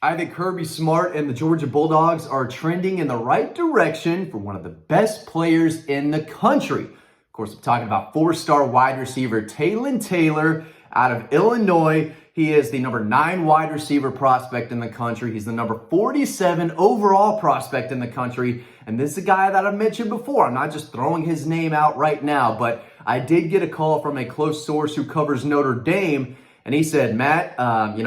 I think Kirby Smart and the Georgia Bulldogs are trending in the right direction for one of the best players in the country. Of course, I'm talking about four-star wide receiver Taeon Taylor out of Illinois. He is the number 9 wide receiver prospect in the country. He's the number 47 overall prospect in the country. And this is a guy that I mentioned before. I'm not just throwing his name out right now, but I did get a call from a close source who covers Notre Dame. And he said, Matt, we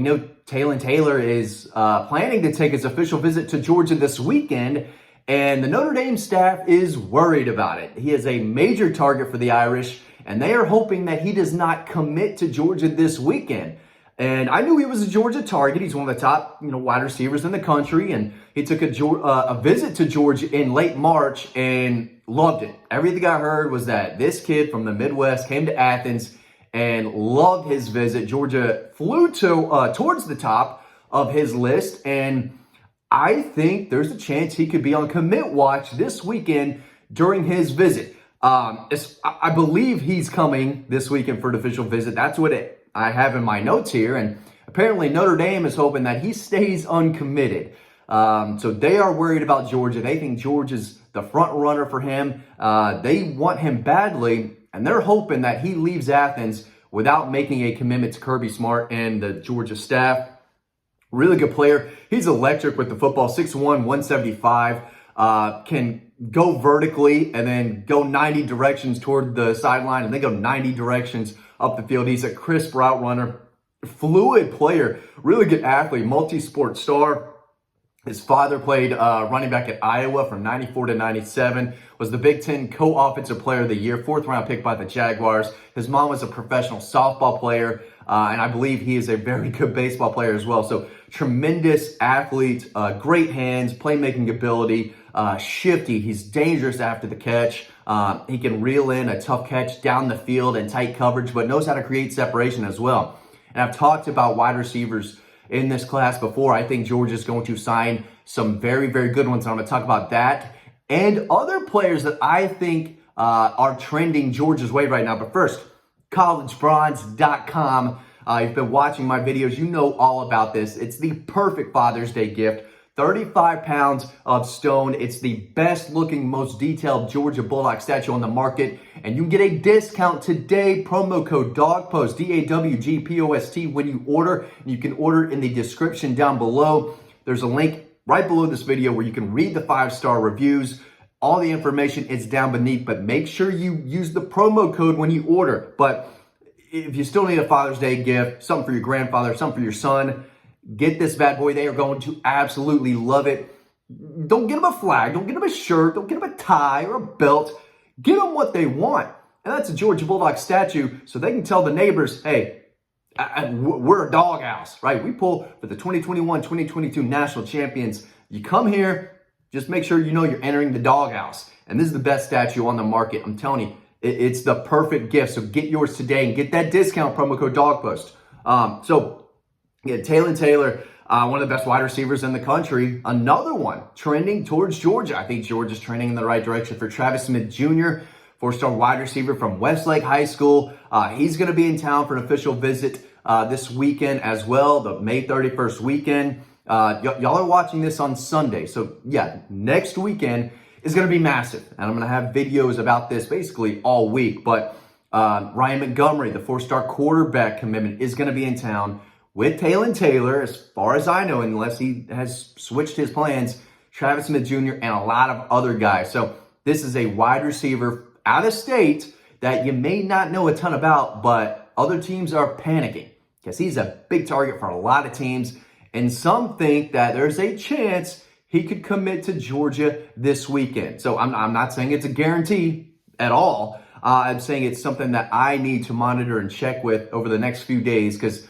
know Taeon Taylor is planning to take his official visit to Georgia this weekend, and the Notre Dame staff is worried about it. He is a major target for the Irish, and they are hoping that he does not commit to Georgia this weekend. And I knew he was a Georgia target. He's one of the top, wide receivers in the country, and he took a visit to Georgia in late March and loved it. Everything I heard was that this kid from the Midwest came to Athens and loved his visit. Georgia flew towards the top of his list, and I think there's a chance he could be on commit watch this weekend during his visit. I believe he's coming this weekend for an official visit. That's what I have in my notes here, and apparently Notre Dame is hoping that he stays uncommitted. So they are worried about Georgia. They think Georgia's the front runner for him. They want him badly, and they're hoping that he leaves Athens without making a commitment to Kirby Smart and the Georgia staff. Really good player. He's electric with the football, 6'1", 175. Can go vertically and then go 90 directions toward the sideline and then go 90 directions up the field. He's a crisp route runner, fluid player, really good athlete, multi-sport star. His father played running back at Iowa from 94 to 97, was the Big Ten co-offensive player of the year, 4th round pick by the Jaguars. His mom was a professional softball player, and I believe he is a very good baseball player as well. So tremendous athlete, great hands, playmaking ability, shifty. He's dangerous after the catch. He can reel in a tough catch down the field in tight coverage, but knows how to create separation as well. And I've talked about wide receivers in this class before. I think Georgia's going to sign some very, very good ones. And I'm going to talk about that and other players that I think are trending Georgia's way right now. But first, collegebronze.com. You've been watching my videos. You know all about this. It's the perfect Father's Day gift. 35 pounds of stone. It's the best looking, most detailed Georgia Bulldog statue on the market. And you can get a discount today. Promo code DAWGPOST, DAWGPOST, when you order. And you can order in the description down below. There's a link right below this video where you can read the 5-star reviews. All the information is down beneath, but make sure you use the promo code when you order. But if you still need a Father's Day gift, something for your grandfather, something for your son, get this bad boy. They are going to absolutely love it. Don't get them a flag. Don't get them a shirt. Don't get them a tie or a belt. Get them what they want. And that's a Georgia Bulldog statue so they can tell the neighbors, hey, we're a dog house, right? We pull for the 2021-2022 national champions. You come here, just make sure you know you're entering the dog house. And this is the best statue on the market. I'm telling you, it's the perfect gift. So get yours today and get that discount, promo code DAWGPOST. Yeah, Taeon Taylor, one of the best wide receivers in the country. Another one trending towards Georgia. I think Georgia's trending in the right direction for Travis Smith Jr., 4-star wide receiver from Westlake High School. He's going to be in town for an official visit this weekend as well, the May 31st weekend. Y'all are watching this on Sunday. So, yeah, next weekend is going to be massive. And I'm going to have videos about this basically all week. But Ryan Montgomery, the 4-star quarterback commitment, is going to be in town with Taeon Taylor, as far as I know, unless he has switched his plans, Travis Smith Jr., and a lot of other guys. So this is a wide receiver out of state that you may not know a ton about, but other teams are panicking because he's a big target for a lot of teams. And some think that there's a chance he could commit to Georgia this weekend. So I'm not saying it's a guarantee at all. I'm saying it's something that I need to monitor and check with over the next few days because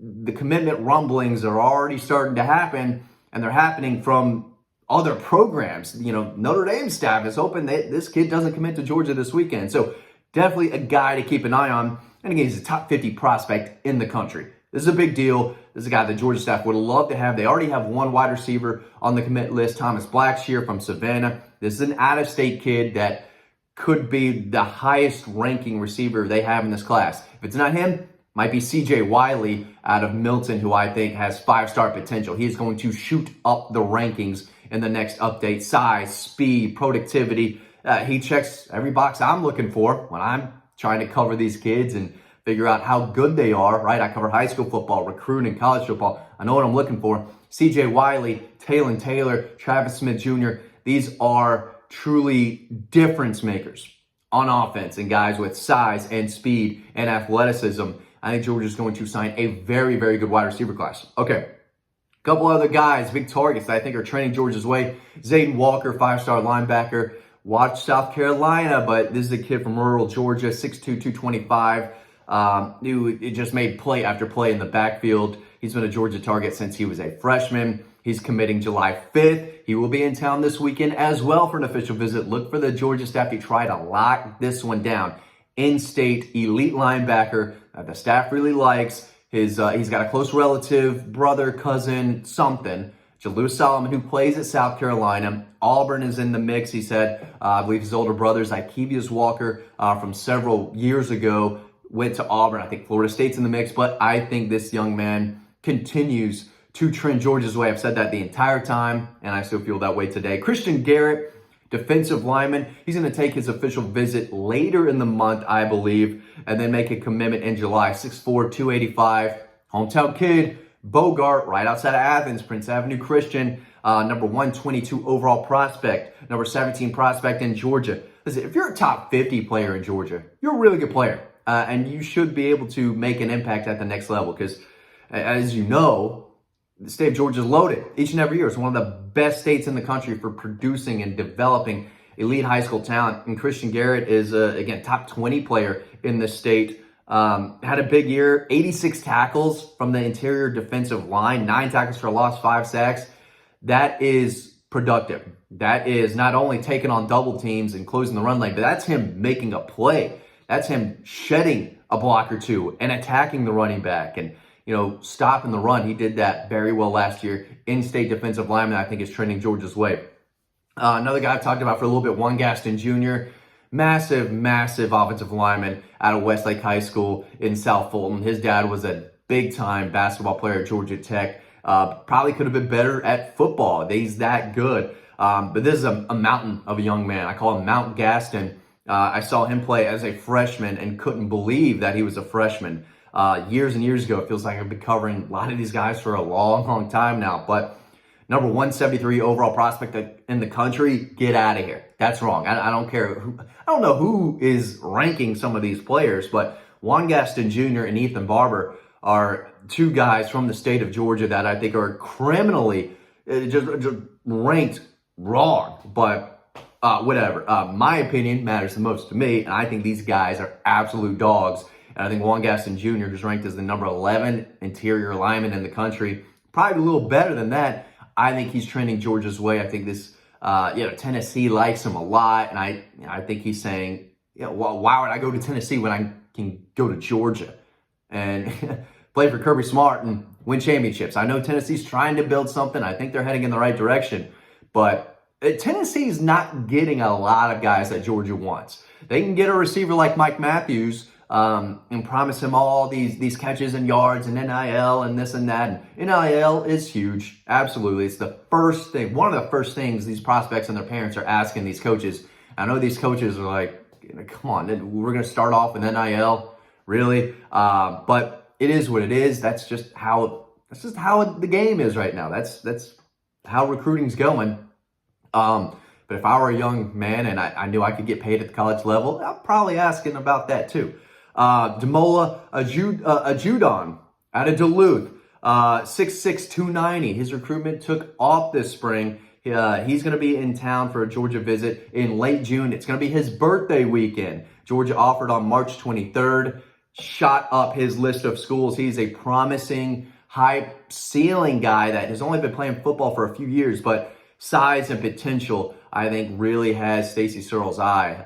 the commitment rumblings are already starting to happen, and they're happening from other programs. Notre Dame staff is hoping that this kid doesn't commit to Georgia this weekend. So definitely a guy to keep an eye on. And again, he's a top 50 prospect in the country. This is a big deal. This is a guy the Georgia staff would love to have. They already have one wide receiver on the commit list, Thomas Blackshear from Savannah. This is an out-of-state kid that could be the highest ranking receiver they have in this class. If it's not him, might be CJ Wiley out of Milton, who I think has 5-star potential. He is going to shoot up the rankings in the next update. Size, speed, productivity. He checks every box I'm looking for when I'm trying to cover these kids and figure out how good they are, right? I cover high school football, recruiting, college football. I know what I'm looking for. CJ Wiley, Taeon Taylor, Travis Smith Jr., these are truly difference makers on offense and guys with size and speed and athleticism. I think Georgia's going to sign a very, very good wide receiver class. Okay, a couple other guys, big targets that I think are trending Georgia's way. Zayden Walker, 5-star linebacker. Watch South Carolina, but this is a kid from rural Georgia, 6'2", 225. Who just made play after play in the backfield. He's been a Georgia target since he was a freshman. He's committing July 5th. He will be in town this weekend as well for an official visit. Look for the Georgia staff to try to lock this one down. In-state elite linebacker that the staff really likes. He's got a close relative, brother, cousin, something. Jalou Solomon, who plays at South Carolina. Auburn is in the mix, he said. I believe his older brother is Ikevius Walker from several years ago. Went to Auburn. I think Florida State's in the mix, but I think this young man continues to trend Georgia's way. I've said that the entire time, and I still feel that way today. Christian Garrett, defensive lineman. He's going to take his official visit later in the month, I believe, and then make a commitment in July. 6'4", 285. Hometown kid, Bogart, right outside of Athens, Prince Avenue Christian. Number 122 overall prospect. Number 17 prospect in Georgia. Listen, if you're a top 50 player in Georgia, you're a really good player. And you should be able to make an impact at the next level because, as you know, the state of Georgia is loaded each and every year. It's one of the best states in the country for producing and developing elite high school talent. And Christian Garrett is, again, top 20 player in the state. Had a big year, 86 tackles from the interior defensive line, 9 tackles for a loss, 5 sacks. That is productive. That is not only taking on double teams and closing the run lane, but that's him making a play. That's him shedding a block or two and attacking the running back and, stopping the run. He did that very well last year. In-state defensive lineman, I think, is trending Georgia's way. Another guy I've talked about for a little bit, Juan Gaston Jr., massive, massive offensive lineman out of Westlake High School in South Fulton. His dad was a big-time basketball player at Georgia Tech. Probably could have been better at football. He's that good. But this is a mountain of a young man. I call him Mount Gaston. I saw him play as a freshman and couldn't believe that he was a freshman. Years and years ago, it feels like I've been covering a lot of these guys for a long, long time now. But number 173 overall prospect in the country, get out of here. That's wrong. I don't care. I don't know who is ranking some of these players, but Juan Gaston Jr. and Ethan Barber are 2 guys from the state of Georgia that I think are criminally just ranked wrong. But whatever. My opinion matters the most to me, and I think these guys are absolute dogs. And I think Juan Gaston Jr., who's ranked as the number 11 interior lineman in the country, probably a little better than that. I think he's trending Georgia's way. I think this, Tennessee likes him a lot, and I think he's saying, why would I go to Tennessee when I can go to Georgia and play for Kirby Smart and win championships? I know Tennessee's trying to build something. I think they're heading in the right direction, but Tennessee's not getting a lot of guys that Georgia wants. They can get a receiver like Mike Matthews and promise him all these catches and yards and NIL and this and that. And NIL is huge. Absolutely. It's the first thing, one of the first things these prospects and their parents are asking these coaches. I know these coaches are like, come on, we're going to start off with NIL? Really? But it is what it is. That's just how the game is right now. That's how recruiting's going. But if I were a young man and I knew I could get paid at the college level, I'm probably asking about that too. Demola Ajudon out of Duluth, 6'6", 290. His recruitment took off this spring. He's going to be in town for a Georgia visit in late June. It's going to be his birthday weekend. Georgia offered on March 23rd, shot up his list of schools. He's a promising, high ceiling guy that has only been playing football for a few years, but size and potential, I think, really has Stacy Searle's eye,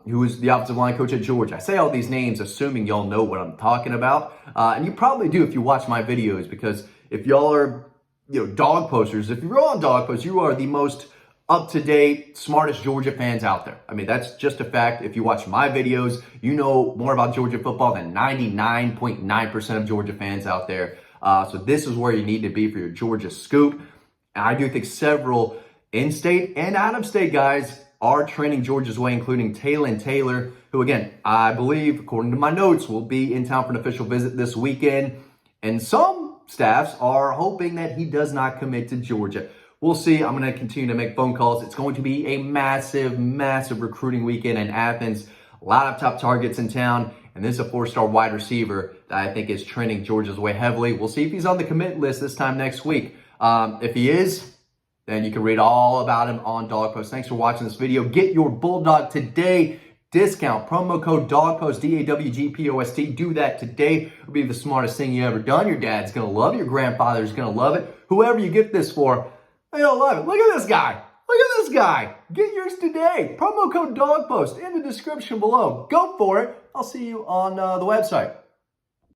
who is the offensive line coach at Georgia. I say all these names assuming y'all know what I'm talking about, and you probably do if you watch my videos, because if y'all are dog posters, if you're on dog posts, you are the most up-to-date, smartest Georgia fans out there. I mean, that's just a fact. If you watch my videos, you know more about Georgia football than 99.9% of Georgia fans out there. So this is where you need to be for your Georgia scoop. And I do think several in-state and out-of-state guys are trending Georgia's way, including Taeon Taylor, who, again, I believe, according to my notes, will be in town for an official visit this weekend. And some staffs are hoping that he does not commit to Georgia. We'll see. I'm going to continue to make phone calls. It's going to be a massive, massive recruiting weekend in Athens. A lot of top targets in town. And this is a 4-star wide receiver that I think is trending Georgia's way heavily. We'll see if he's on the commit list this time next week. If he is, then you can read all about him on Dawg Post. Thanks for watching this video. Get your Bulldog today discount. Promo code DAWGPOST, DAWGPOST. Do that today. It'll be the smartest thing you ever done. Your dad's going to love it. Your grandfather's going to love it. Whoever you get this for, they'll love it. Look at this guy. Look at this guy. Get yours today. Promo code DAWGPOST in the description below. Go for it. I'll see you on the website.